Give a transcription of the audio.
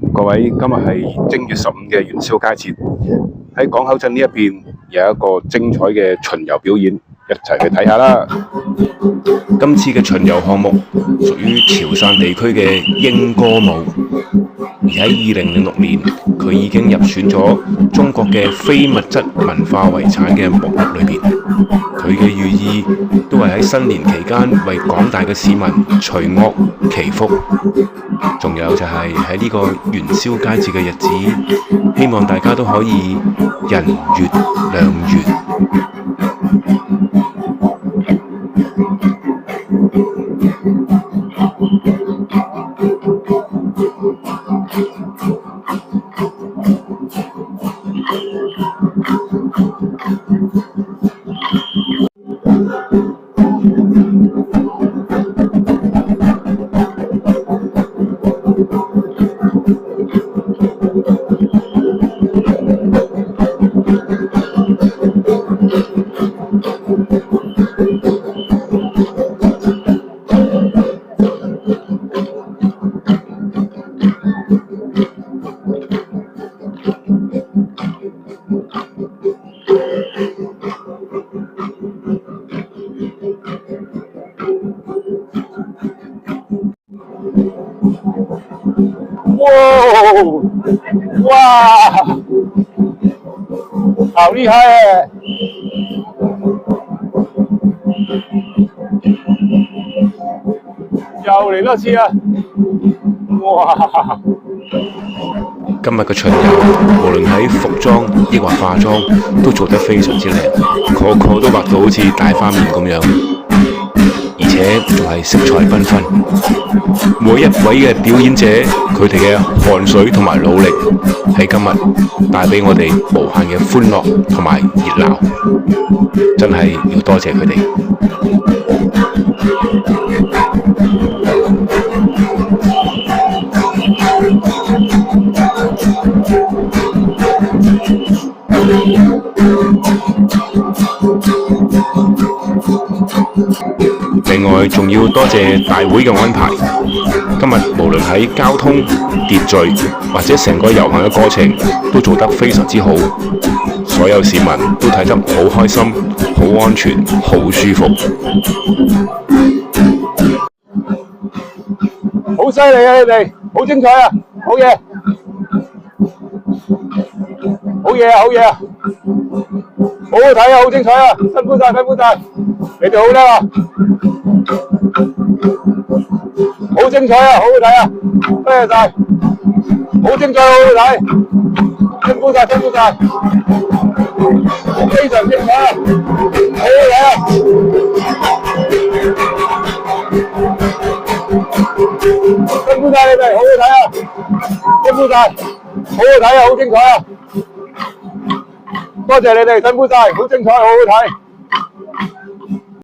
各位，今日係正月15嘅元宵佳節，喺港口鎮呢一邊有一個精彩嘅巡遊表演，一齊去睇下啦！今次嘅巡遊項目屬於潮汕地區嘅英歌舞，而喺2006年，佢已經入選咗中國嘅非物質文化遺產嘅目錄裏邊。佢嘅寓意都係喺新年期間為廣大嘅市民除惡祈福。仲有就係喺呢個元宵佳節嘅日子，希望大家都可以人月兩月。哇！好厲害耶！又嚟多次啊！哇！今日嘅巡遊，無論喺服裝抑或化妝，都做得非常之靚，個個都畫到好似大花面咁樣，而且仲係色彩繽紛。每一位嘅表演者，佢哋嘅汗水同埋努力，喺今日帶俾我哋無限嘅歡樂同埋熱鬧，真係要多謝佢哋。另外，仲要多謝大會嘅安排。今日無論喺交通秩序或者成個遊行嘅過程，都做得非常之好。所有市民都睇得好開心、好安全、好舒服。好犀利啊！你哋好精彩啊！好嘢！好嘢啊！好嘢啊！好好睇啊！好精彩啊！辛苦晒，辛苦晒！你哋好叻啊！好精彩啊！好好睇啊！多謝晒！好精彩，好好睇！辛苦晒，辛苦晒！非常精彩啊！好好睇啊！辛苦晒你哋，好好睇啊！辛苦晒，好好睇啊！好精彩啊！多謝你哋，辛苦晒，好精彩，好好睇。